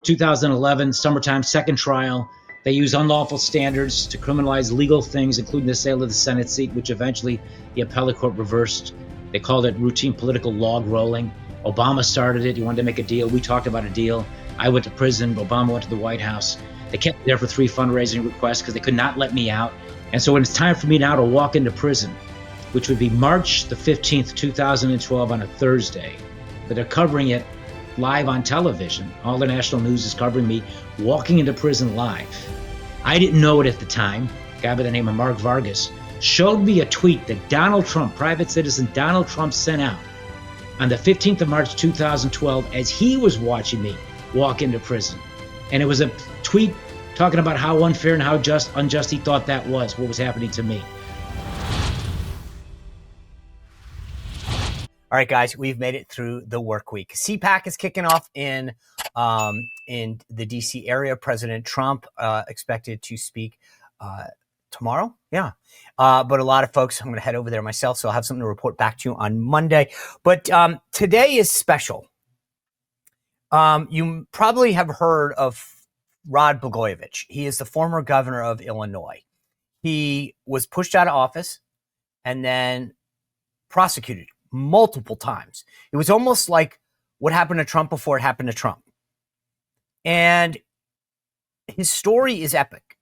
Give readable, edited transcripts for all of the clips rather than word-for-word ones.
2011, summertime, second trial. They used unlawful standards to criminalize legal things, including the sale of the Senate seat, which eventually the appellate court reversed. They called it routine political log rolling. Obama started it. He wanted to make a deal. We talked about a deal. I went to prison. Obama went to the White House. They kept me there for 3 fundraising requests because they could not let me out. And so when it's time for me now to walk into prison, which would be March the 15th, 2012 on a Thursday, but they're covering it live on television. All the national news is covering me walking into prison live. I didn't know it at the time. A guy by the name of Mark Vargas showed me a tweet that Donald Trump, private citizen Donald Trump, sent out on the 15th of March 2012 as he was watching me walk into prison. And it was a tweet talking about how unfair and how unjust he thought that was, what was happening to me. All right, guys, we've made it through the work week. CPAC is kicking off in the D.C. area. President Trump expected to speak tomorrow. Yeah. But a lot of folks, I'm going to head over there myself, so I'll have something to report back to you on Monday. But today is special. You probably have heard of Rod Blagojevich. He is the former governor of Illinois. He was pushed out of office and then prosecuted multiple times. It was almost like what happened to Trump before it happened to Trump. And his story is epic.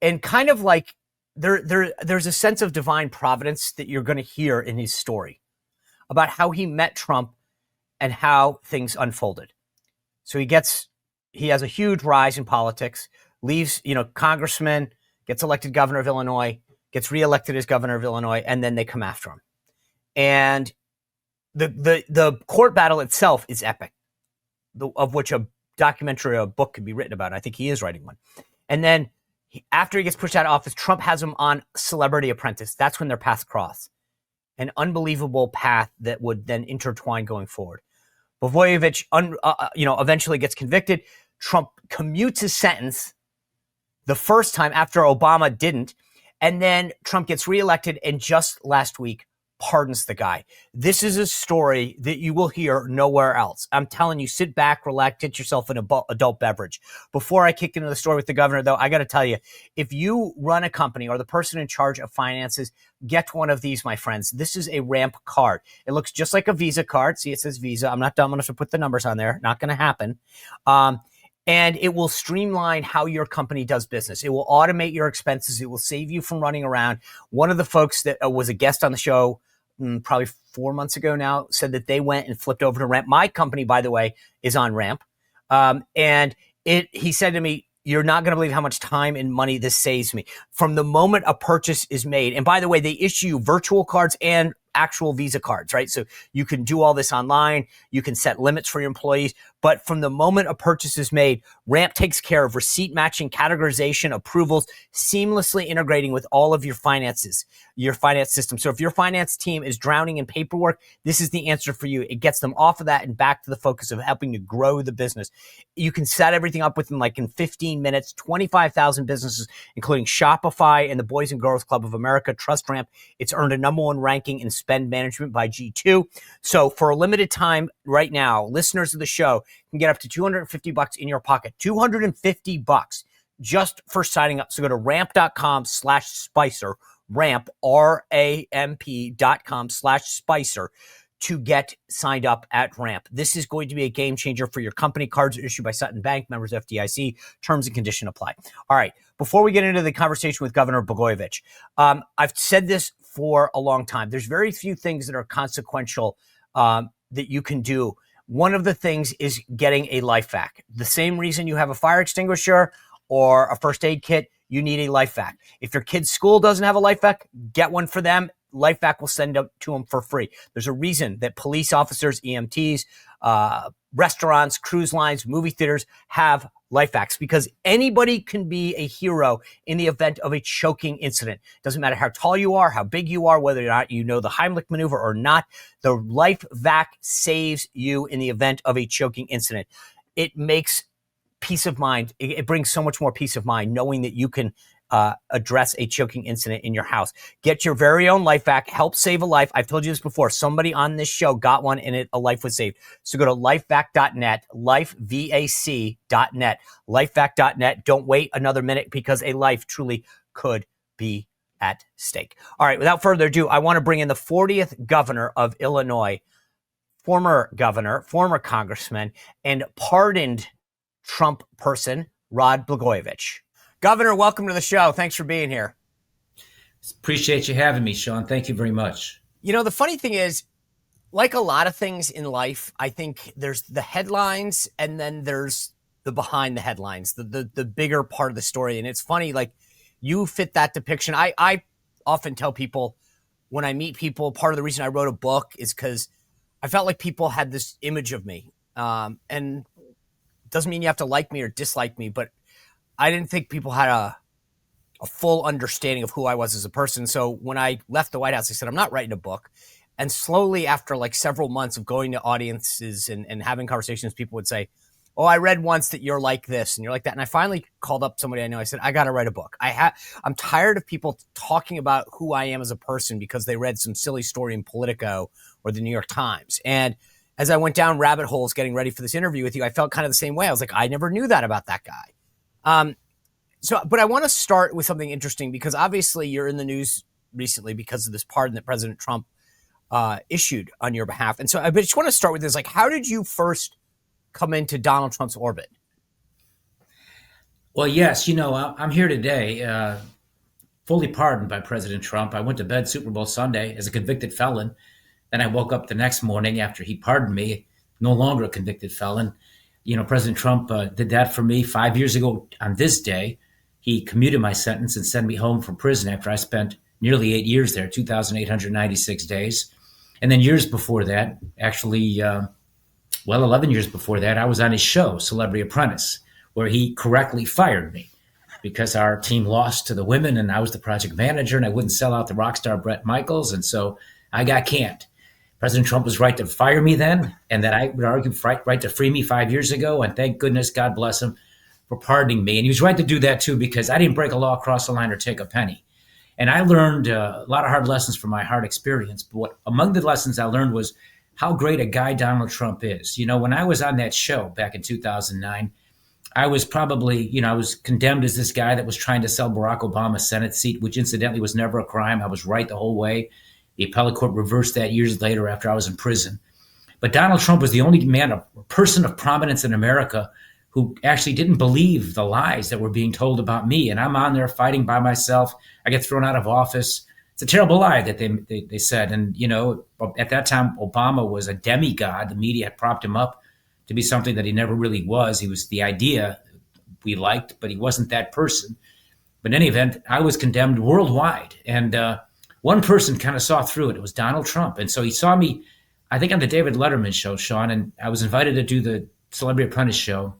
And kind of like there's a sense of divine providence that you're going to hear in his story about how he met Trump and how things unfolded. So he has a huge rise in politics, leaves, congressman, gets elected governor of Illinois, gets reelected as governor of Illinois, and then they come after him. And the court battle itself is epic, of which a documentary or a book could be written about. I think he is writing one. And then after he gets pushed out of office, Trump has him on Celebrity Apprentice. That's when their paths cross. An unbelievable path that would then intertwine going forward. Blagojevich, eventually gets convicted. Trump commutes his sentence the first time after Obama didn't. And then Trump gets reelected, and just last week pardons the guy. This is a story that you will hear nowhere else. I'm telling you, sit back, relax, get yourself an adult beverage. Before I kick into the story with the governor, though, I got to tell you, if you run a company or the person in charge of finances, get one of these, my friends. This is a Ramp card. It looks just like a Visa card. See, it says Visa. I'm not dumb enough to put the numbers on there. Not going to happen. And it will streamline how your company does business. It will automate your expenses. It will save you from running around. One of the folks that was a guest on the show probably 4 months ago now said that they went and flipped over to Ramp. My company, by the way, is on Ramp. And he said to me, you're not going to believe how much time and money this saves me. From the moment a purchase is made, and by the way, they issue virtual cards and actual Visa cards, right? So you can do all this online. You can set limits for your employees. But from the moment a purchase is made, Ramp takes care of receipt matching, categorization, approvals, seamlessly integrating with all of your finances, your finance system. So if your finance team is drowning in paperwork, this is the answer for you. It gets them off of that and back to the focus of helping to grow the business. You can set everything up within in 15 minutes, 25,000 businesses, including Shopify and the Boys and Girls Club of America, trust Ramp. It's earned a #1 ranking in spend management by G2. So for a limited time right now, listeners of the show can get up to $250 in your pocket, $250 just for signing up. So go to ramp.com/Spicer, Ramp, RAMP.com/Spicer to get signed up at Ramp. This is going to be a game changer for your company. Cards are issued by Sutton Bank, members FDIC. Terms and conditions apply. All right. Before we get into the conversation with Governor Blagojevich, I've said this for a long time. There's very few things that are consequential that you can do. One of the things is getting a LifeVac. The same reason you have a fire extinguisher or a first aid kit, you need a LifeVac. If your kid's school doesn't have a LifeVac, get one for them. LifeVac will send it to them for free. There's a reason that police officers, EMTs, restaurants, cruise lines, movie theaters have LifeVacs, because anybody can be a hero in the event of a choking incident. Doesn't matter how tall you are, how big you are, whether or not you know the Heimlich maneuver or not. The LifeVac saves you in the event of a choking incident. It makes peace of mind. It brings so much more peace of mind knowing that you can address a choking incident in your house. Get your very own LifeVac. Help save a life. I've told you this before. Somebody on this show got one and a life was saved. So go to lifevac.net, lifevac.net, lifevac.net. Don't wait another minute because a life truly could be at stake. All right, without further ado, I want to bring in the 40th governor of Illinois, former governor, former congressman, and pardoned Trump person, Rod Blagojevich. Governor, welcome to the show. Thanks for being here. Appreciate you having me, Sean. Thank you very much. You know, the funny thing is, like a lot of things in life, I think there's the headlines and then there's the behind the headlines, the bigger part of the story. And it's funny, like you fit that depiction. I often tell people when I meet people, part of the reason I wrote a book is because I felt like people had this image of me. And it doesn't mean you have to like me or dislike me, but I didn't think people had a full understanding of who I was as a person. So when I left the White House, I said, I'm not writing a book. And slowly, after like several months of going to audiences and having conversations, people would say, oh, I read once that you're like this and you're like that. And I finally called up somebody I know. I said, I got to write a book. I'm tired of people talking about who I am as a person because they read some silly story in Politico or the New York Times. And as I went down rabbit holes getting ready for this interview with you, I felt kind of the same way. I was like, I never knew that about that guy. But I want to start with something interesting because obviously you're in the news recently because of this pardon that President Trump issued on your behalf. And so I just want to start with this. Like, how did you first come into Donald Trump's orbit? Well, yes, I'm here today, fully pardoned by President Trump. I went to bed Super Bowl Sunday as a convicted felon. Then I woke up the next morning after he pardoned me, no longer a convicted felon. President Trump did that for me 5 years ago on this day. He commuted my sentence and sent me home from prison after I spent nearly 8 years there, 2,896 days. And then years before that, actually, 11 years before that, I was on his show, Celebrity Apprentice, where he correctly fired me because our team lost to the women and I was the project manager and I wouldn't sell out the rock star Bret Michaels. And so I got canned. President Trump was right to fire me then, and that I would argue right to free me 5 years ago. And thank goodness, God bless him, for pardoning me. And he was right to do that too, because I didn't break a law, cross the line, or take a penny. And I learned a lot of hard lessons from my hard experience. But among the lessons I learned was how great a guy Donald Trump is. When I was on that show back in 2009, I was probably, I was condemned as this guy that was trying to sell Barack Obama's Senate seat, which incidentally was never a crime. I was right the whole way. The appellate court reversed that years later after I was in prison. But Donald Trump was the only man, a person of prominence in America who actually didn't believe the lies that were being told about me. And I'm on there fighting by myself. I get thrown out of office. It's a terrible lie that they said. And, at that time, Obama was a demigod. The media had propped him up to be something that he never really was. He was the idea we liked, but he wasn't that person. But in any event, I was condemned worldwide. And one person kind of saw through it. It was Donald Trump. And so he saw me, I think, on the David Letterman show, Sean, and I was invited to do the Celebrity Apprentice show,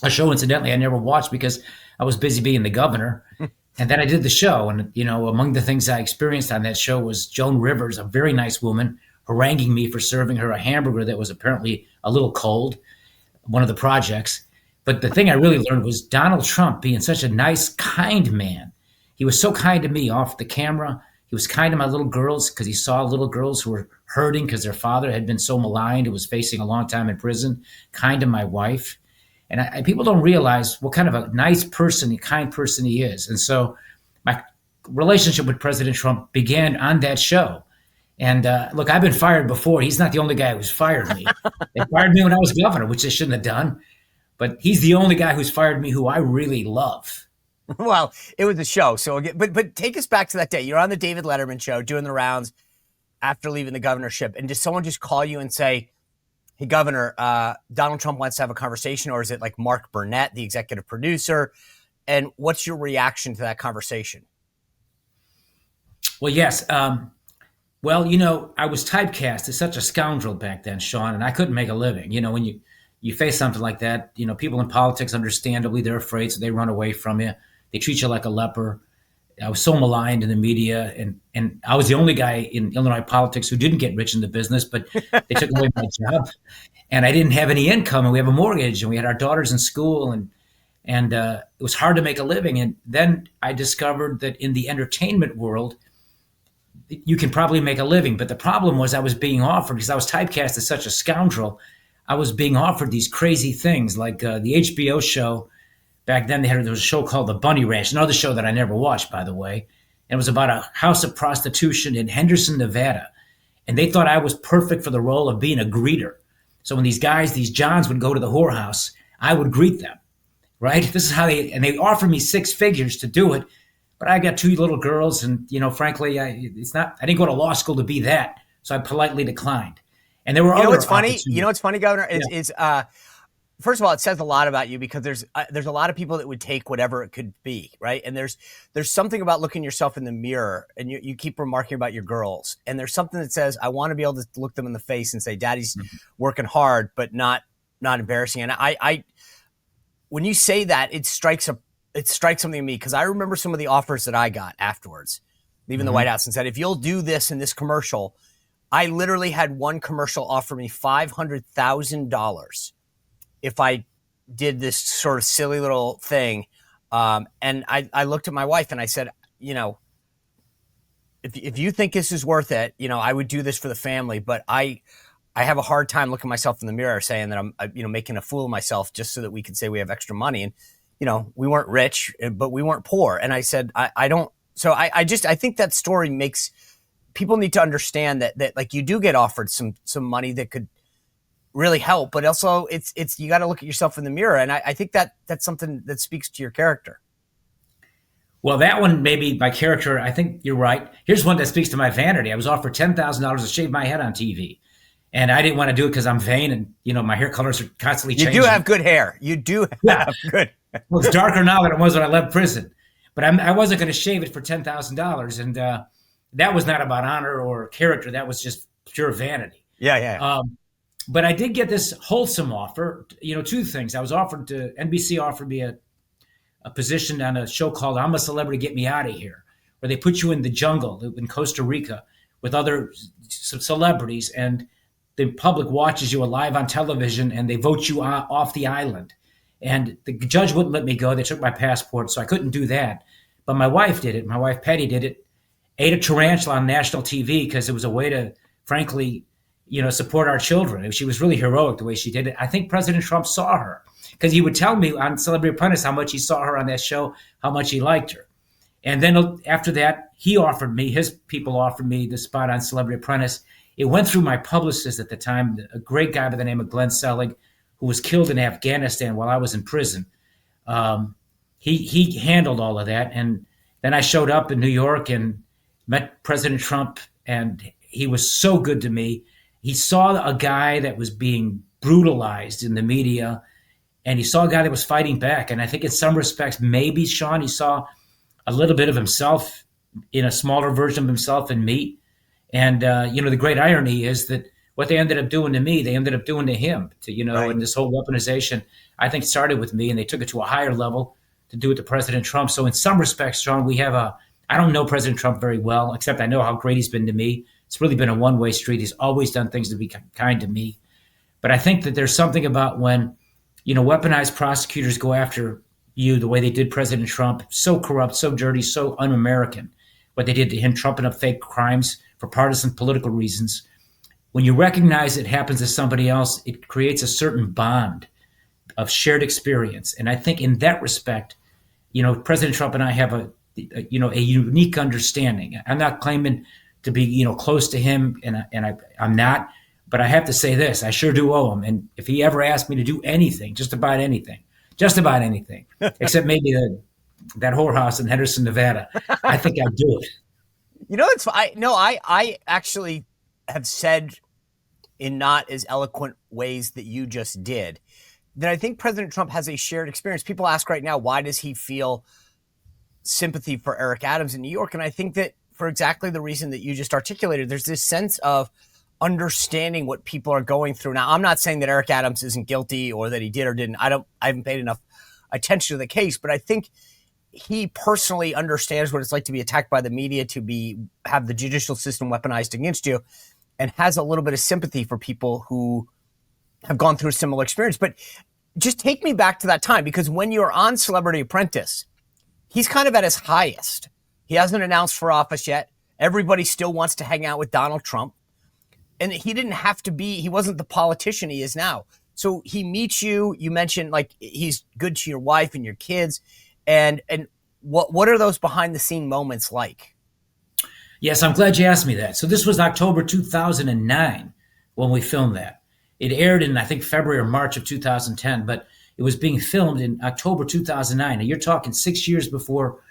a show, incidentally, I never watched because I was busy being the governor. And then I did the show. And, among the things I experienced on that show was Joan Rivers, a very nice woman, haranguing me for serving her a hamburger that was apparently a little cold, one of the projects. But the thing I really learned was Donald Trump being such a nice, kind man. He was so kind to me off the camera. He was kind to my little girls because he saw little girls who were hurting because their father had been so maligned and was facing a long time in prison. Kind to my wife. And people don't realize what kind of a nice person, a kind person he is. And so my relationship with President Trump began on that show. And look, I've been fired before. He's not the only guy who's fired me. They fired me when I was governor, which they shouldn't have done. But he's the only guy who's fired me who I really love. Well, it was a show. So, but take us back to that day. You're on the David Letterman show doing the rounds after leaving the governorship. And does someone just call you and say, hey, Governor, Donald Trump wants to have a conversation? Or is it like Mark Burnett, the executive producer? And what's your reaction to that conversation? Well, yes. I was typecast as such a scoundrel back then, Sean, and I couldn't make a living. When you face something like that, people in politics, understandably, they're afraid, so they run away from you. They treat you like a leper. I was so maligned in the media, and I was the only guy in Illinois politics who didn't get rich in the business, but they took away my job, and I didn't have any income, and we have a mortgage, and we had our daughters in school, and And it was hard to make a living. And then I discovered that in the entertainment world, you can probably make a living. But the problem was I was being offered, because I was typecast as such a scoundrel, I was being offered these crazy things like the HBO show. Back then there was a show called The Bunny Ranch, another show that I never watched, by the way. And it was about a house of prostitution in Henderson, Nevada. And they thought I was perfect for the role of being a greeter. So when these guys, these Johns would go to the whorehouse, I would greet them, right? This is how and they offered me 6 figures to do it. But I got 2 little girls, and frankly, I didn't go to law school to be that, so I politely declined. And there were other opportunities. You know what's funny, Governor? Is first of all, it says a lot about you, because there's a lot of people that would take whatever it could be, right? And there's something about looking yourself in the mirror, and you keep remarking about your girls, and there's something that says, I want to be able to look them in the face and say, Daddy's working hard, but not embarrassing. And I when you say that, it strikes something in me, because I remember some of the offers that I got afterwards, leaving the White House, and said, if you'll do this in this commercial. I literally had one commercial offer me $500,000 if I did this sort of silly little thing. And I looked at my wife and I said, if you think this is worth it, I would do this for the family, but I have a hard time looking myself in the mirror saying that I'm, making a fool of myself just so that we could say we have extra money. And, we weren't rich, but we weren't poor. And I said, I don't. So I think that story makes people need to understand that like you do get offered some money that could really help, but also it's you got to look at yourself in the mirror. And I think that's something that speaks to your character. Well, that one, maybe my character, I think you're right. Here's one that speaks to my vanity. I was offered $10,000 to shave my head on TV. And I didn't want to do it because I'm vain and, my hair colors are constantly changing. You do have good hair. You do have good. Well, it's darker now than it was when I left prison. But I wasn't going to shave it for $10,000. And that was not about honor or character. That was just pure vanity. Yeah. But I did get this wholesome offer. 2 things. NBC offered me a position on a show called I'm a Celebrity, Get Me Out of Here, where they put you in the jungle in Costa Rica with other celebrities, and the public watches you live on television, and they vote you off the island. And the judge wouldn't let me go. They took my passport, so I couldn't do that. But my wife did it. My wife, Patty, did it. Ate a tarantula on national TV because it was a way to, frankly, support our children. She was really heroic the way she did it. I think President Trump saw her, because he would tell me on Celebrity Apprentice how much he saw her on that show, how much he liked her. And then after that, his people offered me the spot on Celebrity Apprentice. It went through my publicist at the time, a great guy by the name of Glenn Selig, who was killed in Afghanistan while I was in prison. He handled all of that. And then I showed up in New York and met President Trump, and he was so good to me. He saw a guy that was being brutalized in the media, and he saw a guy that was fighting back. And I think in some respects, maybe, Sean, he saw a little bit of himself in a smaller version of himself in me. And, the great irony is that what they ended up doing to me, they ended up doing to him, right. And this whole weaponization, I think, started with me, and they took it to a higher level to do it to President Trump. So in some respects, Sean, I don't know President Trump very well, except I know how great he's been to me. It's really been a one-way street. He's always done things to be kind to me. But I think that there's something about when, weaponized prosecutors go after you the way they did President Trump, so corrupt, so dirty, so un-American, what they did to him, trumping up fake crimes for partisan political reasons. When you recognize it happens to somebody else, it creates a certain bond of shared experience. And I think in that respect, President Trump and I have a unique understanding. I'm not claiming to be, close to him, and I'm not. But I have to say this: I sure do owe him. And if he ever asked me to do anything, just about anything, except maybe that whorehouse in Henderson, Nevada, I think I'd do it. I actually have said in not as eloquent ways that you just did that I think President Trump has a shared experience. People ask right now, why does he feel sympathy for Eric Adams in New York? And I think that for exactly the reason that you just articulated, there's this sense of understanding what people are going through. Now, I'm not saying that Eric Adams isn't guilty or that he did or didn't. I haven't paid enough attention to the case, but I think he personally understands what it's like to be attacked by the media, to have the judicial system weaponized against you, and has a little bit of sympathy for people who have gone through a similar experience. But just take me back to that time, because when you're on Celebrity Apprentice, he's kind of at his highest. He hasn't announced for office yet. Everybody still wants to hang out with Donald Trump. And he didn't have to be, he wasn't the politician he is now. So he meets you. You mentioned like he's good to your wife and your kids. And what are those behind the scene moments like? Yes, I'm glad you asked me that. So this was October 2009 when we filmed that. It aired in, I think, February or March of 2010, but it was being filmed in October 2009. Now you're talking 6 years before,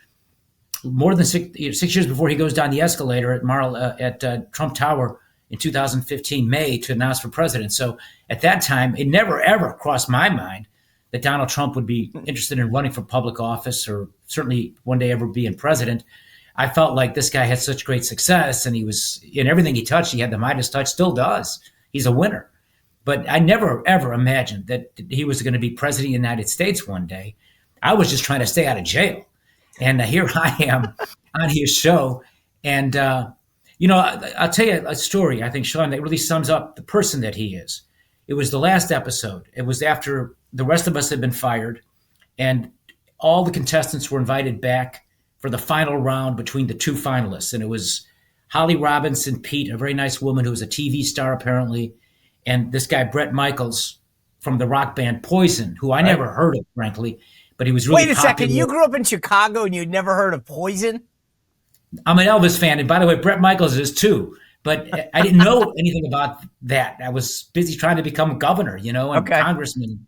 more than 6 years before he goes down the escalator at Trump Tower in 2015 May to announce for president. So at that time, it never ever crossed my mind that Donald Trump would be interested in running for public office, or certainly one day ever being president. I felt like this guy had such great success, and he was in everything he touched. He had the Midas touch, still does. He's a winner. But I never, ever imagined that he was going to be president of the United States one day. I was just trying to stay out of jail. And here I am on his show. And, I'll tell you a story, I think, Sean, that really sums up the person that he is. It was the last episode. It was after the rest of us had been fired, and all the contestants were invited back for the final round between the two finalists. And it was Holly Robinson Pete, a very nice woman who was a TV star apparently, and this guy, Bret Michaels, from the rock band Poison, who I never heard of, frankly, but he was really popular. Wait a second, you grew up in Chicago and you'd never heard of Poison? I'm an Elvis fan, and by the way, Bret Michaels is too, but I didn't know anything about that. I was busy trying to become governor, and congressman.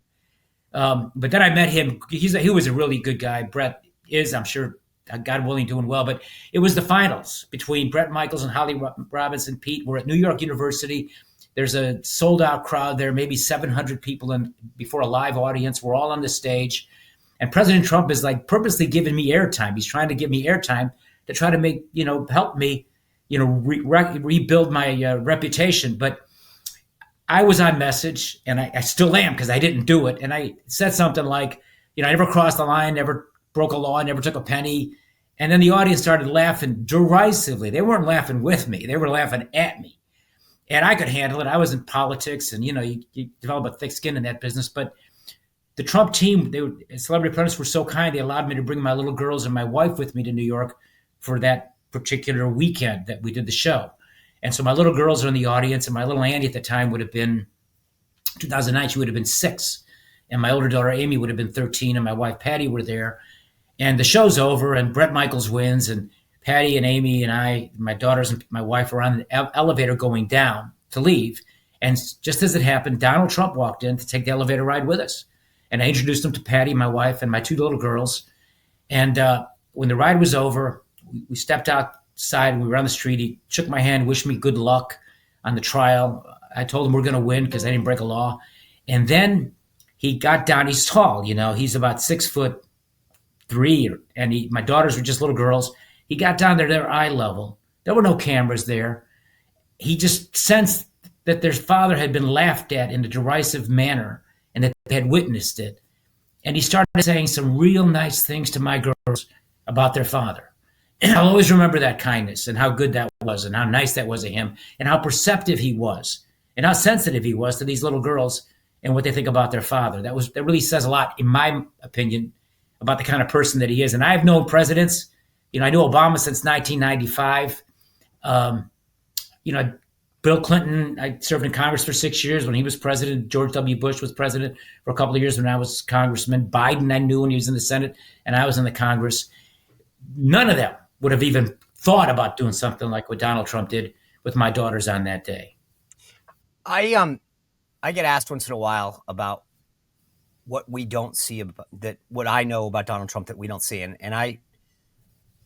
But then I met him. He was a really good guy. Bret is, I'm sure, God willing, doing well. But it was the finals between Bret Michaels and Holly Robinson Pete. We're at New York University. There's a sold-out crowd there, maybe 700 people before a live audience. We're all on the stage. And President Trump is like purposely giving me airtime. He's trying to give me airtime to try to make, help me, rebuild my reputation. But I was on message, and I still am, because I didn't do it. And I said something like, I never crossed the line, never broke a law, never took a penny. And then the audience started laughing derisively. They weren't laughing with me. They were laughing at me. And I could handle it. I was in politics, and, you develop a thick skin in that business. But the Trump team, Celebrity Apprentice, were so kind. They allowed me to bring my little girls and my wife with me to New York for that particular weekend that we did the show. And so my little girls are in the audience, and my little Andy at the time would have been, 2009, she would have been 6. And my older daughter, Amy, would have been 13, and my wife, Patty, were there. And the show's over, and Bret Michaels wins, and Patty and Amy and I, my daughters and my wife, are on the elevator going down to leave. And just as it happened, Donald Trump walked in to take the elevator ride with us. And I introduced him to Patty, my wife, and my 2 little girls. And when the ride was over, we stepped outside, and we were on the street. He shook my hand, wished me good luck on the trial. I told him we're going to win because I didn't break a law. And then he got down. He's tall, he's about 6'3", and my daughters were just little girls. He got down there to their eye level. There were no cameras there. He just sensed that their father had been laughed at in a derisive manner, and that they had witnessed it. And he started saying some real nice things to my girls about their father. And I'll always remember that kindness, and how good that was, and how nice that was of him, and how perceptive he was, and how sensitive he was to these little girls and what they think about their father. That really says a lot, in my opinion, about the kind of person that he is. And I've known presidents. I knew Obama since 1995. Bill Clinton, I served in Congress for 6 years when he was president. George W. Bush was president for a couple of years when I was congressman. Biden, I knew when he was in the Senate and I was in the Congress. None of them would have even thought about doing something like what Donald Trump did with my daughters on that day. I get asked once in a while about what we don't see, what I know about Donald Trump that we don't see. And I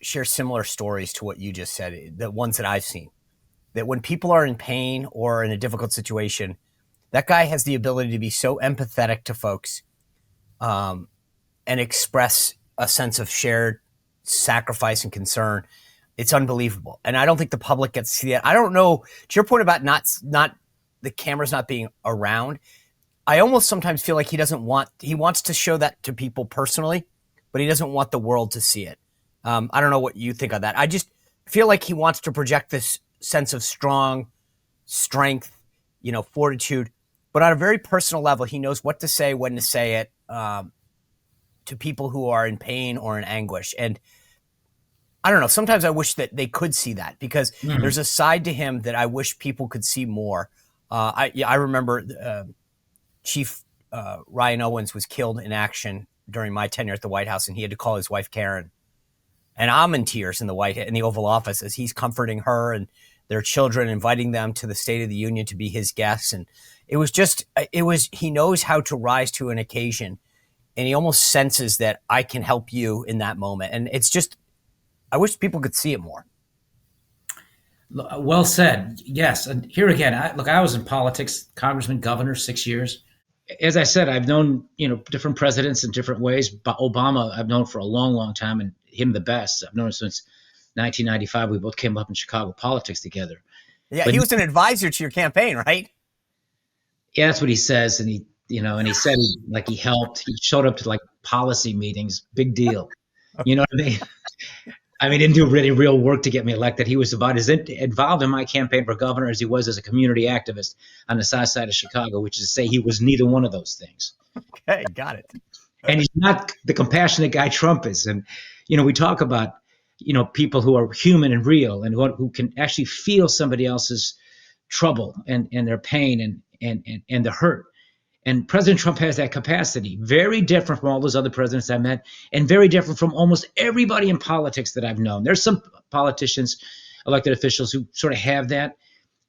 share similar stories to what you just said, the ones that I've seen. That when people are in pain or in a difficult situation, that guy has the ability to be so empathetic to folks and express a sense of shared sacrifice and concern. It's unbelievable. And I don't think the public gets to see that. I don't know, to your point about not the cameras not being around, I almost sometimes feel like he wants to show that to people personally, but he doesn't want the world to see it. I don't know what you think of that. I just feel like he wants to project this sense of strength, fortitude. But on a very personal level, he knows what to say, when to say it, to people who are in pain or in anguish. And I don't know, sometimes I wish that they could see that, because there's a side to him that I wish people could see more. I remember Chief Ryan Owens was killed in action during my tenure at the White House, and he had to call his wife Karen. And I'm in tears in the Oval Office as he's comforting her and their children, inviting them to the State of the Union to be his guests. And he knows how to rise to an occasion, and he almost senses that I can help you in that moment. And it's just, I wish people could see it more. Well said. Yes. And here again, I was in politics, congressman, governor, 6 years. As I said, I've known, different presidents in different ways. But Obama, I've known for a long, long time, and him the best. I've known him since 1995. We both came up in Chicago politics together. Yeah, but he was an advisor to your campaign, right? Yeah, that's what he says. And he said he helped. He showed up to like policy meetings. Big deal. You know what I mean? He didn't do really real work to get me elected. He was about as involved in my campaign for governor as he was as a community activist on the south side of Chicago, which is to say he was neither one of those things. Okay, got it. And he's not the compassionate guy Trump is. And, we talk about, people who are human and real and who can actually feel somebody else's trouble and their pain and the hurt. And President Trump has that capacity, very different from all those other presidents I met, and very different from almost everybody in politics that I've known. There's some politicians, elected officials who sort of have that,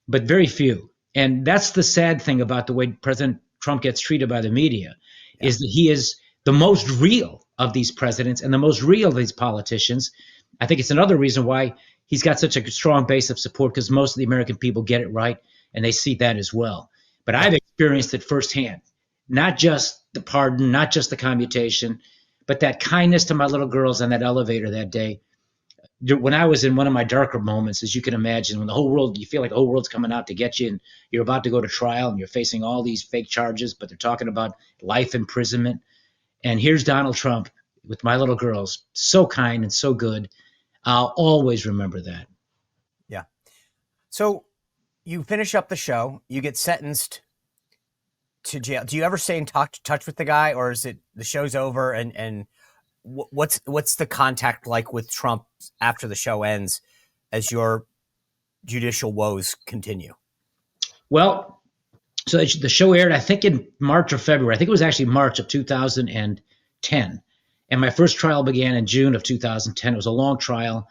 but very few. And that's the sad thing about the way President Trump gets treated by the media, is that he is the most real of these presidents and the most real of these politicians. I think it's another reason why he's got such a strong base of support, because most of the American people get it right, and they see that as well. But I've experienced it firsthand, not just the pardon, not just the commutation, but that kindness to my little girls on that elevator that day. When I was in one of my darker moments, as you can imagine, when you feel like the whole world's coming out to get you, and you're about to go to trial and you're facing all these fake charges, but they're talking about life imprisonment. And here's Donald Trump with my little girls, so kind and so good. I'll always remember that. Yeah. So you finish up the show, you get sentenced to jail. Do you ever stay in touch with the guy, or is it the show's over and what's the contact like with Trump after the show ends as your judicial woes continue? Well, so the show aired, I think, in March or February. I think it was actually March of 2010. And my first trial began in June of 2010. It was a long trial.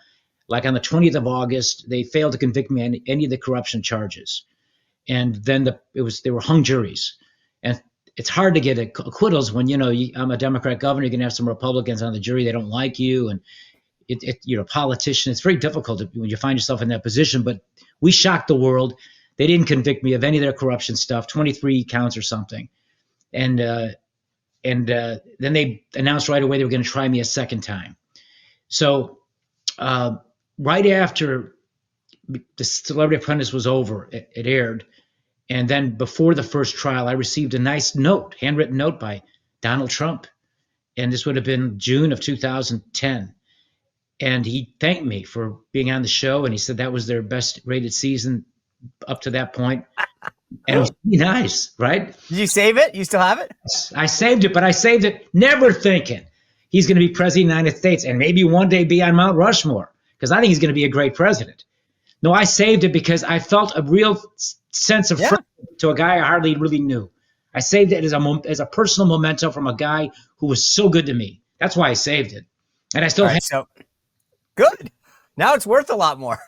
Like on the 20th of August, they failed to convict me on any of the corruption charges. And then they were hung juries. And it's hard to get acquittals when, I'm a Democrat governor. You're going to have some Republicans on the jury. They don't like you. And you're a politician. It's very difficult when you find yourself in that position. But we shocked the world. They didn't convict me of any of their corruption stuff, 23 counts or something. And then they announced right away they were going to try me a second time. So right after the Celebrity Apprentice was over, it aired. And then before the first trial, I received a nice note, handwritten note by Donald Trump. And this would have been June of 2010. And he thanked me for being on the show. And he said that was their best rated season up to that point. And it was pretty nice, right? Did you save it? You still have it? I saved it, but I saved it never thinking he's going to be president of the United States and maybe one day be on Mount Rushmore, because I think he's going to be a great president. No, I saved it because I felt a real sense of friendship to a guy I hardly really knew. I saved it as a personal memento from a guy who was so good to me. That's why I saved it. And I still have it. So good. Now it's worth a lot more.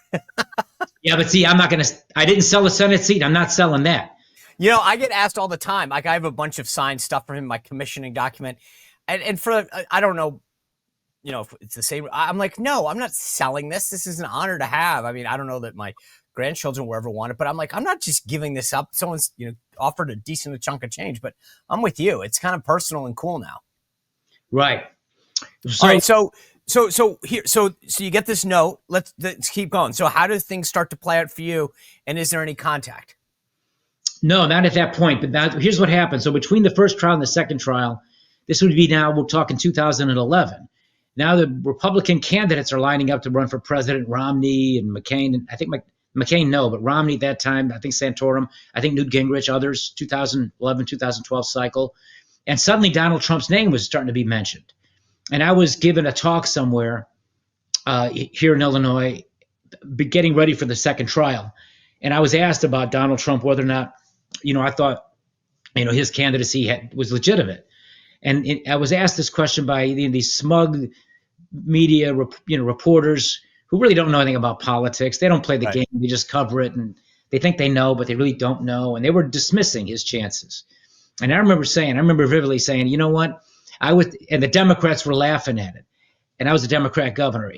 Yeah, but see, I didn't sell a Senate seat. I'm not selling that. I get asked all the time. Like, I have a bunch of signed stuff for him, my commissioning document. And for, I don't know, if it's the same. I'm like, no, I'm not selling this. This is an honor to have. I don't know that my grandchildren will ever want it, but I'm like, I'm not just giving this up. Someone's, offered a decent chunk of change, but I'm with you. It's kind of personal and cool now. Right. All right. So you get this note. Let's keep going. So how do things start to play out for you? And is there any contact? No, not at that point. But now, here's what happened. So between the first trial and the second trial, this would be now, we're talking 2011. Now the Republican candidates are lining up to run for President, Romney and McCain. And I think McCain, no, but Romney at that time, I think Santorum, I think Newt Gingrich, others, 2011, 2012 cycle. And suddenly Donald Trump's name was starting to be mentioned. And I was given a talk somewhere here in Illinois, getting ready for the second trial. And I was asked about Donald Trump, whether or not, I thought, his candidacy was legitimate. And I was asked this question by these smug media, reporters who really don't know anything about politics. They don't play the game; they just cover it, and they think they know, but they really don't know. And they were dismissing his chances. And I remember vividly saying, you know what? And the Democrats were laughing at it. And I was a Democrat governor.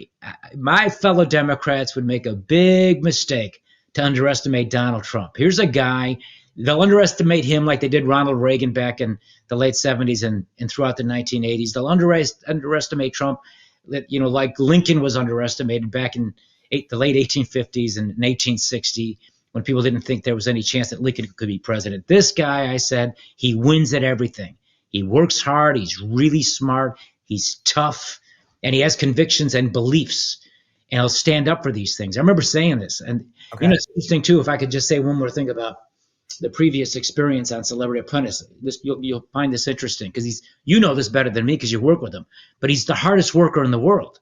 My fellow Democrats would make a big mistake to underestimate Donald Trump. Here's a guy, they'll underestimate him like they did Ronald Reagan back in the late 70s and throughout the 1980s. They'll underestimate Trump, like Lincoln was underestimated back in the late 1850s and in 1860, when people didn't think there was any chance that Lincoln could be president. This guy, I said, he wins at everything. He works hard. He's really smart. He's tough. And he has convictions and beliefs. And he'll stand up for these things. I remember saying this. And, it's interesting, too, if I could just say one more thing about the previous experience on Celebrity Apprentice. You'll find this interesting because this better than me because you work with him. But he's the hardest worker in the world.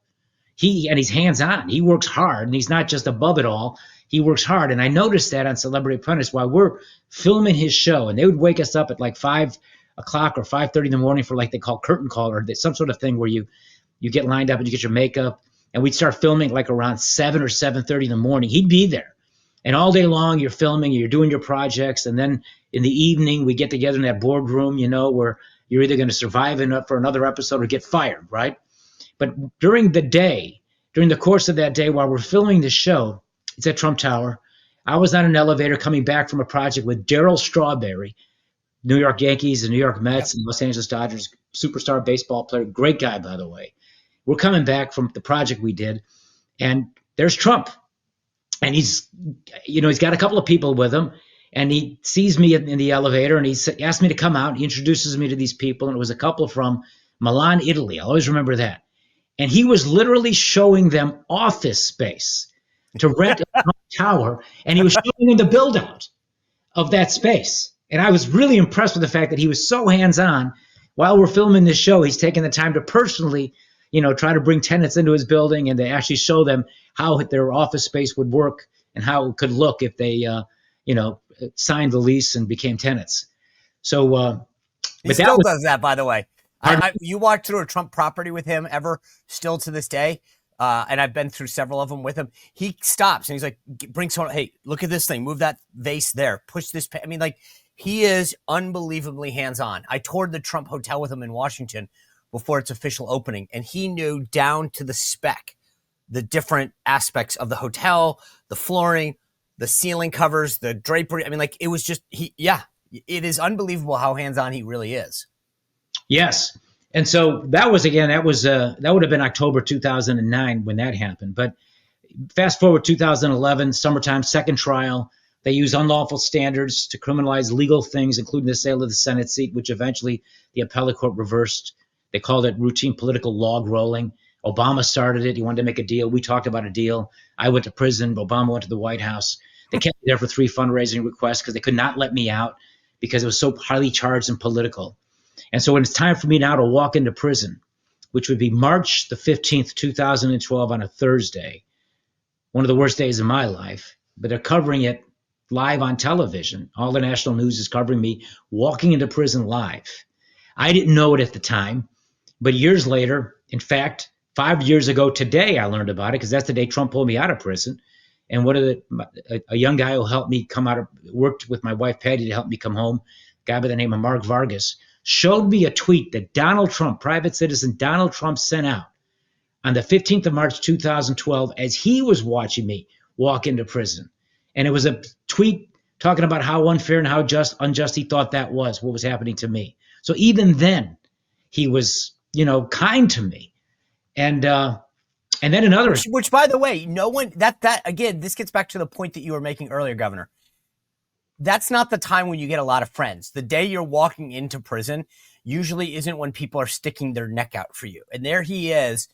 He's hands-on. He works hard, and he's not just above it all. He works hard. And I noticed that on Celebrity Apprentice while we're filming his show. And they would wake us up at like 5 o'clock or 5:30 in the morning for like they call curtain call, or some sort of thing where you get lined up and you get your makeup. And we'd start filming like around 7 or 7:30 in the morning. He'd be there. And all day long you're filming, you're doing your projects. And then in the evening we get together in that boardroom, where you're either going to survive for another episode or get fired, right? But during the course of that day while we're filming the show, it's at Trump Tower. I was on an elevator coming back from a project with Darryl Strawberry, New York Yankees and New York Mets and Los Angeles Dodgers, superstar baseball player, great guy, by the way. We're coming back from the project we did, and there's Trump. And he's got a couple of people with him, and he sees me in the elevator, and he asked me to come out. He introduces me to these people, and it was a couple from Milan, Italy. I'll always remember that. And he was literally showing them office space to rent a Trump Tower, and he was showing them the build-out of that space. And I was really impressed with the fact that he was so hands-on. While we're filming this show, he's taking the time to personally, try to bring tenants into his building and to actually show them how their office space would work and how it could look if they, signed the lease and became tenants. So, he still does that, by the way. You walked through a Trump property with him ever, still to this day? And I've been through several of them with him. He stops and he's like, bring someone, hey, look at this thing, move that vase there, push this. I mean, like, he is unbelievably hands-on. I toured the Trump Hotel with him in Washington before its official opening, and he knew down to the spec the different aspects of the hotel, the flooring, the ceiling covers, the drapery. I mean, like, it was just, it is unbelievable how hands-on he really is. Yes. And so that would have been October 2009 when that happened. But fast forward 2011, summertime, second trial. They use unlawful standards to criminalize legal things, including the sale of the Senate seat, which eventually the appellate court reversed. They called it routine political log rolling. Obama started it. He wanted to make a deal. We talked about a deal. I went to prison. Obama went to the White House. They kept me there for 3 fundraising requests because they could not let me out because it was so highly charged and political. And so when it's time for me now to walk into prison, which would be March the 15th, 2012 on a Thursday, one of the worst days of my life, but they're covering it live on television. All the national news is covering me walking into prison live. I didn't know it at the time, but years later, in fact, 5 years ago today, I learned about it because that's the day Trump pulled me out of prison. And a young guy who helped me come out worked with my wife, Patty, to help me come home, a guy by the name of Mark Vargas, showed me a tweet that Donald Trump, private citizen Donald Trump, sent out on the 15th of March, 2012, as he was watching me walk into prison. And it was a tweet talking about how unfair and how unjust he thought that was, what was happening to me. So even then, he was, kind to me. And then another, which by the way, no one that again, this gets back to the point that you were making earlier, Governor. That's not the time when you get a lot of friends. The day you're walking into prison usually isn't when people are sticking their neck out for you. And there he is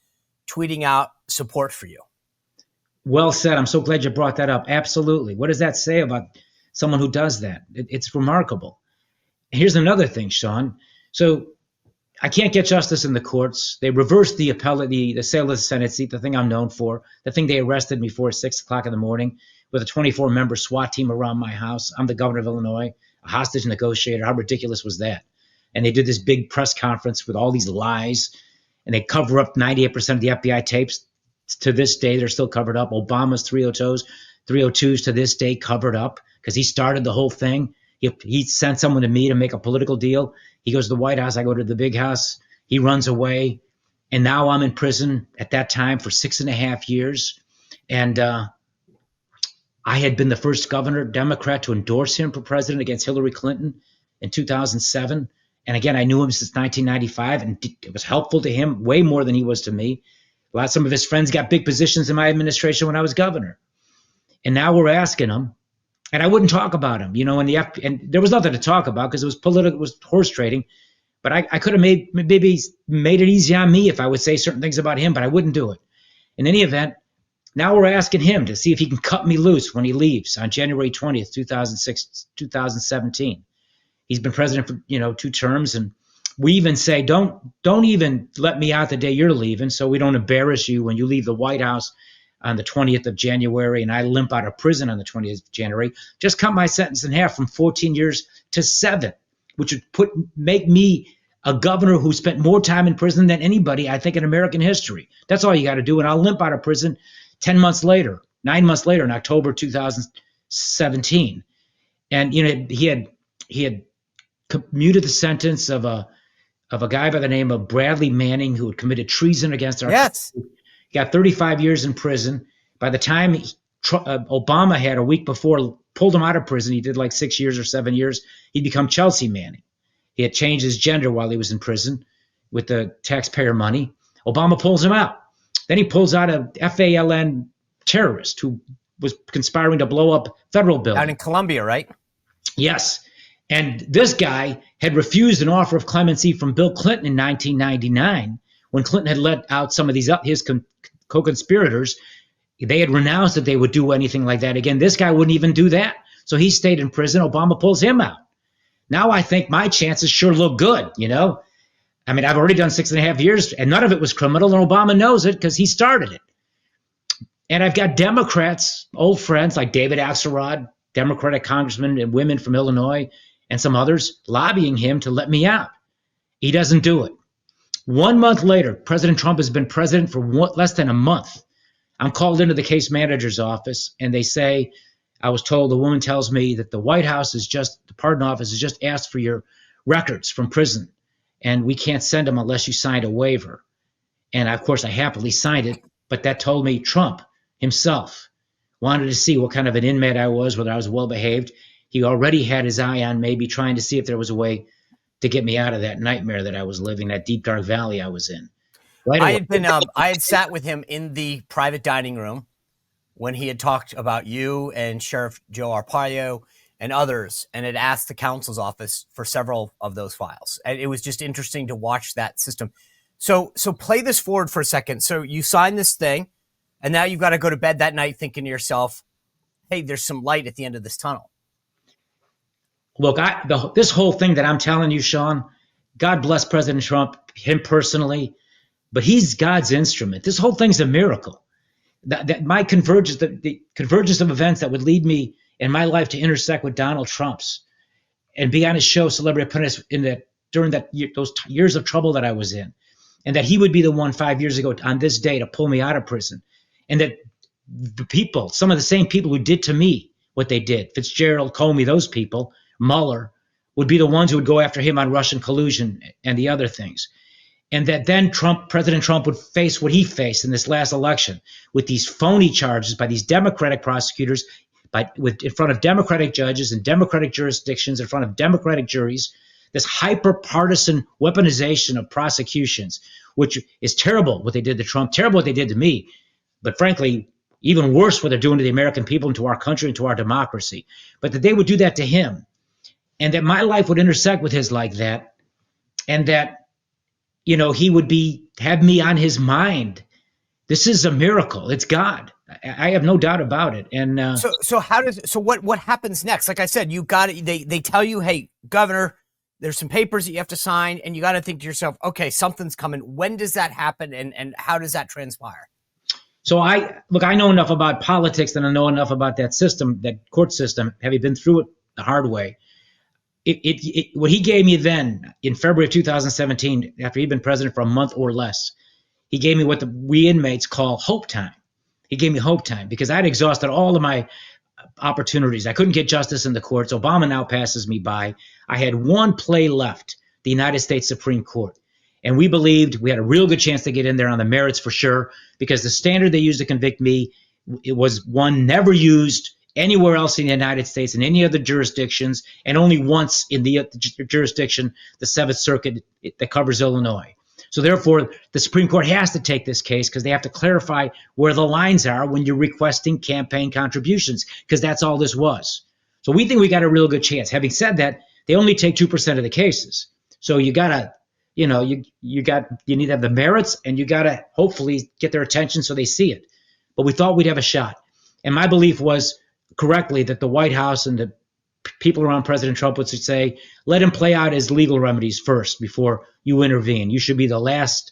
tweeting out support for you. Well said. I'm so glad you brought that up. Absolutely. What does that say about someone who does that? It's remarkable. Here's another thing, Sean. So I can't get justice in the courts. They reversed the appellate, the sale of the Senate seat, the thing I'm known for, the thing they arrested me for at 6 o'clock in the morning with a 24-member SWAT team around my house. I'm the governor of Illinois, a hostage negotiator. How ridiculous was that? And they did this big press conference with all these lies, and they cover up 98% of the FBI tapes. To this day, they're still covered up. Obama's 302s to this day covered up because he started the whole thing. He sent someone to me to make a political deal. He goes to the White House. I go to the big house. He runs away. And now I'm in prison at that time for 6.5 years. And I had been the first governor, Democrat, to endorse him for president against Hillary Clinton in 2007. And again, I knew him since 1995, and it was helpful to him way more than he was to me. Some of his friends got big positions in my administration when I was governor. And now we're asking him, and I wouldn't talk about him, and there was nothing to talk about because it was political, it was horse trading. But I could have made it easy on me if I would say certain things about him, but I wouldn't do it. In any event, now we're asking him to see if he can cut me loose when he leaves on January 20th, 2017. He's been president for 2 terms, and we even say don't even let me out the day you're leaving, so we don't embarrass you when you leave the White House on the 20th of January, and I limp out of prison on the 20th of January. Just cut my sentence in half from 14 years to 7, which would make me a governor who spent more time in prison than anybody, I think, in American history. That's all you got to do, and I'll limp out of prison 9 months later, in October 2017. And he had commuted the sentence of a guy by the name of Bradley Manning, who had committed treason against our country. Got 35 years in prison. By the time Obama had a week before pulled him out of prison, he did like 6 years or 7 years, he'd become Chelsea Manning. He had changed his gender while he was in prison with the taxpayer money. Obama pulls him out. Then he pulls out a FALN terrorist who was conspiring to blow up federal buildings. Out in Colombia, right? Yes. And this guy had refused an offer of clemency from Bill Clinton in 1999 when Clinton had let out some of his co-conspirators. They had renounced that they would do anything like that again. This guy wouldn't even do that. So he stayed in prison. Obama pulls him out. Now I think my chances sure look good, I mean, I've already done 6.5 years, and none of it was criminal, and Obama knows it because he started it. And I've got Democrats, old friends like David Axelrod, Democratic congressmen and women from Illinois, and some others lobbying him to let me out. He doesn't do it. 1 month later, President Trump has been president for less than a month. I'm called into the case manager's office, and they say, I was told, the woman tells me that the White House the pardon office has just asked for your records from prison, and we can't send them unless you signed a waiver. And of course, I happily signed it, but that told me Trump himself wanted to see what kind of an inmate I was, whether I was well behaved. He already had his eye on maybe trying to see if there was a way to get me out of that nightmare that I was living, that deep, dark valley I was in. I had sat with him in the private dining room when he had talked about you and Sheriff Joe Arpaio and others, and had asked the counsel's office for several of those files. And it was just interesting to watch that system. So play this forward for a second. So you sign this thing, and now you've got to go to bed that night thinking to yourself, hey, there's some light at the end of this tunnel. Look, this whole thing that I'm telling you, Sean, God bless President Trump, him personally, but he's God's instrument. This whole thing's a miracle. That my convergence, the convergence of events that would lead me in my life to intersect with Donald Trump's and be on his show, Celebrity Apprentice, during those years of trouble that I was in, and that he would be the one 5 years ago on this day to pull me out of prison, and that the people, some of the same people who did to me what they did, Fitzgerald, Comey, those people, Mueller, would be the ones who would go after him on Russian collusion and the other things. And that then President Trump would face what he faced in this last election with these phony charges by these Democratic prosecutors, in front of Democratic judges and Democratic jurisdictions, in front of Democratic juries, this hyper-partisan weaponization of prosecutions, which is terrible what they did to Trump, terrible what they did to me, but frankly, even worse what they're doing to the American people and to our country and to our democracy. But that they would do that to him, and that my life would intersect with his like that, and that he would have me on his mind. This is a miracle. It's God. I have no doubt about it. And So what happens next? Like I said, you got it. They tell you, hey, Governor, there's some papers that you have to sign, and you got to think to yourself, okay, something's coming. When does that happen, and how does that transpire? so I know enough about politics, and I know enough about that system, that court system, having been through it the hard way. What he gave me then in February of 2017, after he'd been president for a month or less, he gave me what we inmates call hope time. He gave me hope time because I'd exhausted all of my opportunities. I couldn't get justice in the courts. Obama now passes me by. I had one play left, the United States Supreme Court. And we believed we had a real good chance to get in there on the merits for sure, because the standard they used to convict me, it was one never used anywhere else in the United States in any other jurisdictions, and only once in the jurisdiction, the Seventh Circuit, that covers Illinois. So therefore, the Supreme Court has to take this case because they have to clarify where the lines are when you're requesting campaign contributions, because that's all this was. So we think we got a real good chance. Having said that, they only take 2% of the cases. So you gotta, you need to have the merits, and you gotta hopefully get their attention so they see it. But we thought we'd have a shot. And my belief was correctly that the White House and the people around President Trump would say, let him play out his legal remedies first before you intervene. You should be the last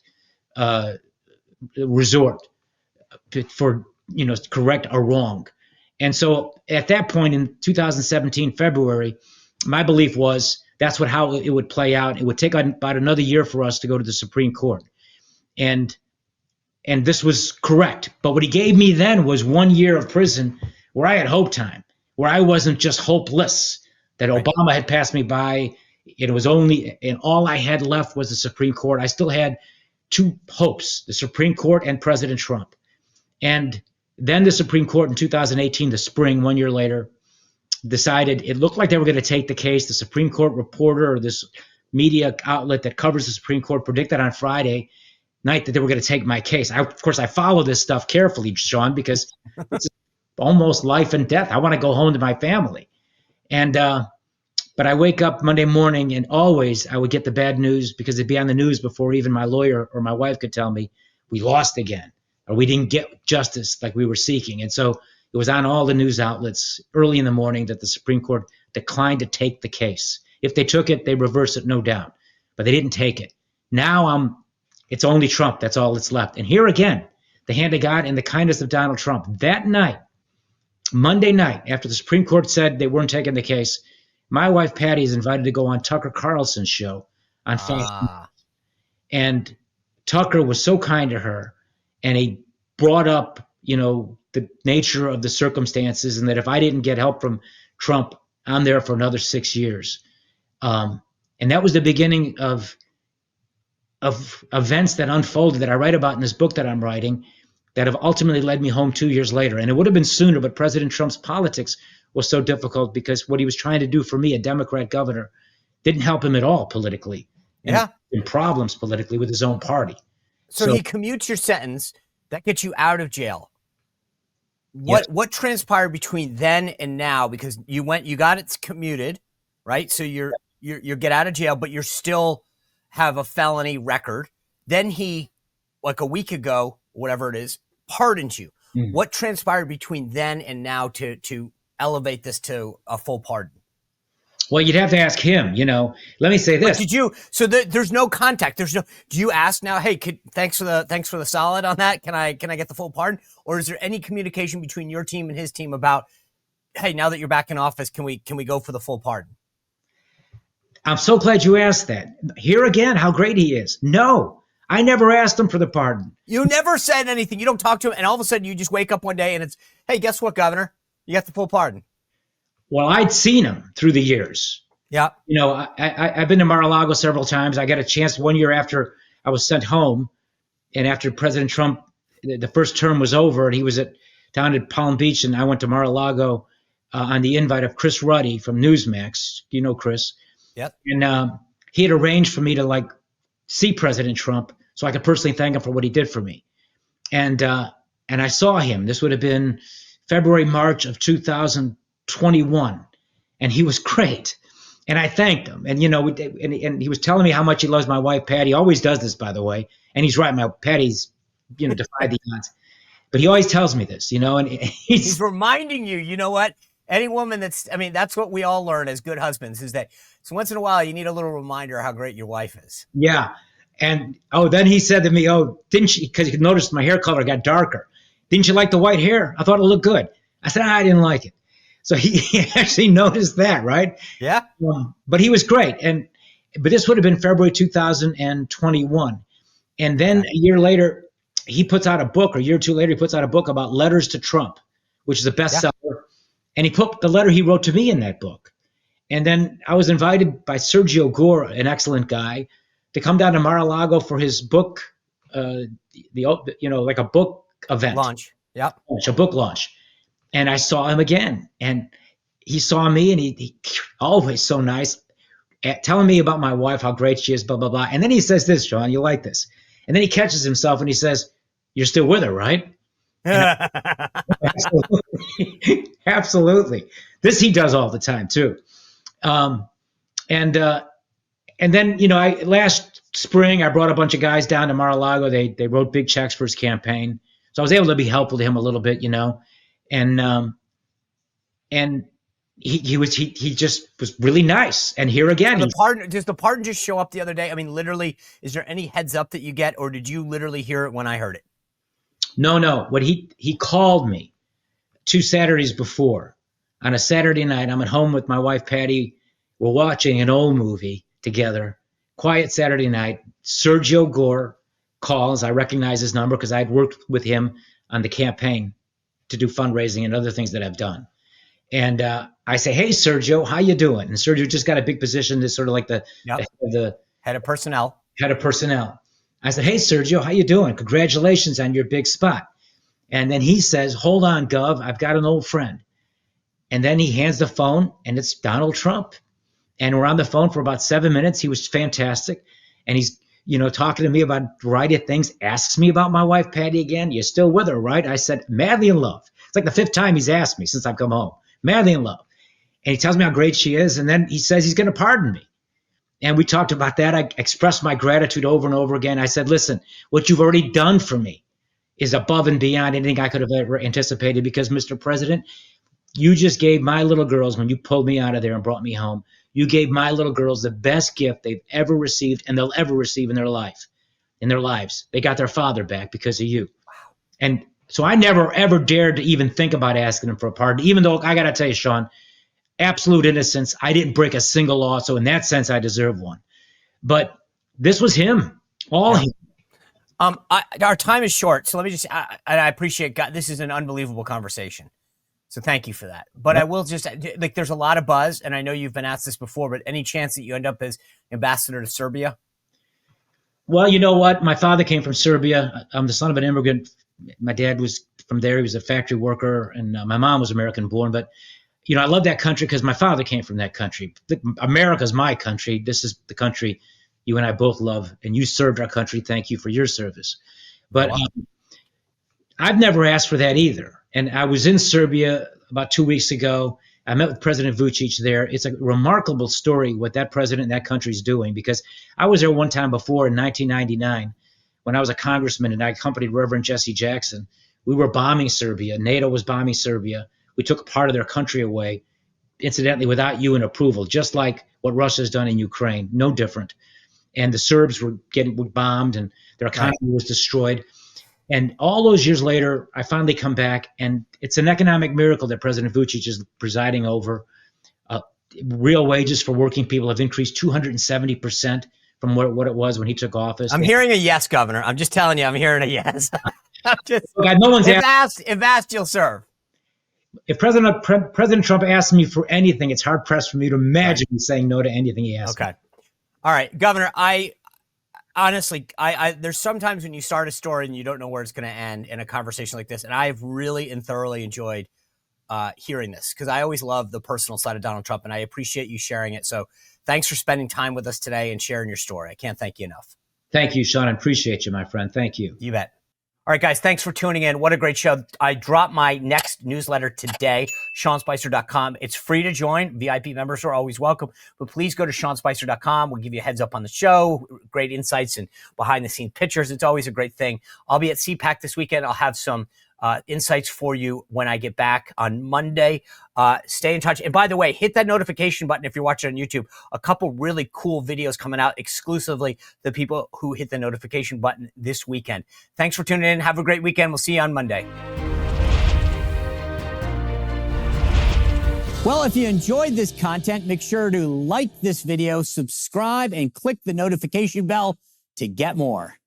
resort for, correct a wrong. And so at that point in 2017, February, my belief was that's how it would play out. It would take about another year for us to go to the Supreme Court. And this was correct. But what he gave me then was 1 year of prison where I had hope time, where I wasn't just hopeless, that Obama had passed me by. It was and all I had left was the Supreme Court. I still had two hopes, the Supreme Court and President Trump. And then the Supreme Court in 2018, the spring, 1 year later, decided it looked like they were going to take the case. The Supreme Court reporter, or this media outlet that covers the Supreme Court, predicted on Friday night that they were going to take my case. Of course, I follow this stuff carefully, Sean, because it's almost life and death. I want to go home to my family. And but I wake up Monday morning, and always I would get the bad news, because it'd be on the news before even my lawyer or my wife could tell me we lost again, or we didn't get justice like we were seeking. And so it was on all the news outlets early in the morning that the Supreme Court declined to take the case. If they took it, they reversed it, no doubt. But they didn't take it. Now it's only Trump. That's all that's left. And here again, the hand of God and the kindness of Donald Trump. That night, Monday night, after the Supreme Court said they weren't taking the case, my wife Patty is invited to go on Tucker Carlson's show on Fox. And Tucker was so kind to her, and he brought up, the nature of the circumstances, and that if I didn't get help from Trump, I'm there for another 6 years. And that was the beginning of events that unfolded, that I write about in this book that I'm writing, that have ultimately led me home 2 years later. And it would have been sooner, but President Trump's politics was so difficult, because what he was trying to do for me, a Democrat governor, didn't help him at all politically. In problems politically with his own party. So he commutes your sentence. That gets you out of jail. What transpired between then and now? Because you got it commuted, right? So you get out of jail, but you still have a felony record. Then he, like a week ago, whatever it is, pardons you. What transpired between then and now to elevate this to a full pardon? Well, you'd have to ask him, Let me say this. There's no contact. Do you ask now, hey, thanks for the solid on that. Can I get the full pardon? Or is there any communication between your team and his team about, hey, now that you're back in office, can we go for the full pardon? I'm so glad you asked that. Here again, how great he is. No, I never asked him for the pardon. You never said anything. You don't talk to him, and all of a sudden you just wake up one day and it's, hey, guess what, Governor? You got the full pardon. Well, I'd seen him through the years. Yeah. I've been to Mar-a-Lago several times. I got a chance 1 year after I was sent home, and after President Trump, the first term was over, and he was down at Palm Beach, and I went to Mar-a-Lago on the invite of Chris Ruddy from Newsmax. You know Chris. Yep. And he had arranged for me to see President Trump so I could personally thank him for what he did for me. And I saw him. This would have been February, March of 2021, and he was great. And I thanked him. And and he was telling me how much he loves my wife Patty. He always does this, by the way. And he's right. My Patty's defied the odds. But he always tells me this, and He's reminding you, you know what? Any woman that's what we all learn as good husbands is that so once in a while you need a little reminder how great your wife is. Yeah. And, then he said to me, didn't you, because he noticed my hair color got darker. Didn't you like the white hair? I thought it looked good. I said, I didn't like it. So he actually noticed that, right? Yeah. But he was great. But this would have been February 2021. And then a year later, he puts out a book, or a year or two later, he puts out a book about letters to Trump, which is a bestseller. Yeah. And he put the letter he wrote to me in that book. And then I was invited by Sergio Gore, an excellent guy, to come down to Mar-a-Lago for his book, like a book event. Launch. Yep. A book launch. And I saw him again. And he saw me, and he always so nice, telling me about my wife, how great she is, blah, blah, blah. And then he says this, Sean, you like this. And then he catches himself and he says, you're still with her, right? Absolutely. Absolutely. This he does all the time too. And then, last spring, I brought a bunch of guys down to Mar-a-Lago. They wrote big checks for his campaign. So I was able to be helpful to him a little bit, and he just was really nice. And here again, does the pardon just show up the other day? I mean, literally, is there any heads up that you get, or did you literally hear it when I heard it? No. What he called me 2 Saturdays before. On a Saturday night, I'm at home with my wife, Patty. We're watching an old movie together. Quiet Saturday night. Sergio Gore calls. I recognize his number because I'd worked with him on the campaign to do fundraising and other things that I've done. And I say, hey, Sergio, how you doing? And Sergio just got a big position as sort of like the head of personnel. Head of personnel. I said, hey, Sergio, how you doing? Congratulations on your big spot. And then he says, hold on, Gov, I've got an old friend. And then he hands the phone, and it's Donald Trump. And we're on the phone for about 7 minutes. He was fantastic. And he's, talking to me about a variety of things, asks me about my wife, Patty, again. You're still with her, right? I said, madly in love. It's like the 5th time he's asked me since I've come home. Madly in love. And he tells me how great she is. And then he says he's going to pardon me. And we talked about that. I expressed my gratitude over and over again. I said, listen, what you've already done for me is above and beyond anything I could have ever anticipated, because, Mr. President, you just gave my little girls, when you pulled me out of there and brought me home, you gave my little girls the best gift they've ever received and they'll ever receive in their lives. They got their father back because of you. Wow. And so I never, ever dared to even think about asking him for a pardon, even though I got to tell you, Sean, absolute innocence. I didn't break a single law. So in that sense, I deserve one. But this was him, all him. Our time is short. So let me I appreciate God. This is an unbelievable conversation. So thank you for that. But I will just, there's a lot of buzz, and I know you've been asked this before, but any chance that you end up as ambassador to Serbia? Well, you know what? My father came from Serbia. I'm the son of an immigrant. My dad was from there. He was a factory worker, and my mom was American born. But, I love that country because my father came from that country. America's my country. This is the country you and I both love, and you served our country. Thank you for your service. But I've never asked for that either. And I was in Serbia about 2 weeks ago. I met with President Vučić there. It's a remarkable story what that president in that country is doing, because I was there one time before in 1999 when I was a congressman, and I accompanied Reverend Jesse Jackson. We were bombing Serbia. NATO was bombing Serbia. We took part of their country away, incidentally, without UN approval, just like what Russia's done in Ukraine, no different. And the Serbs were bombed, and their economy was destroyed. And all those years later, I finally come back, and it's an economic miracle that President Vučić is presiding over. Real wages for working people have increased 270% from what it was when he took office. I'm hearing a yes, Governor. I'm just telling you, I'm hearing a yes. No one's asked. If asked, you'll serve. If President Trump asks me for anything, it's hard pressed for me to imagine me saying no to anything he asks. Okay. All right, Governor, honestly, there's sometimes when you start a story and you don't know where it's going to end in a conversation like this, and I've really and thoroughly enjoyed hearing this, because I always love the personal side of Donald Trump, and I appreciate you sharing it. So thanks for spending time with us today and sharing your story. I can't thank you enough. Thank you, Sean. I appreciate you, my friend. Thank you. You bet. All right, guys, thanks for tuning in. What a great show. I dropped my next newsletter today, SeanSpicer.com. It's free to join. VIP members are always welcome. But please go to SeanSpicer.com. We'll give you a heads up on the show, great insights and behind-the-scenes pictures. It's always a great thing. I'll be at CPAC this weekend. I'll have some insights for you when I get back on Monday. Stay in touch. And by the way, hit that notification button if you're watching on YouTube. A couple really cool videos coming out exclusively the people who hit the notification button this weekend. Thanks for tuning in. Have a great weekend. We'll see you on Monday. Well, if you enjoyed this content, make sure to like this video, subscribe, and click the notification bell to get more.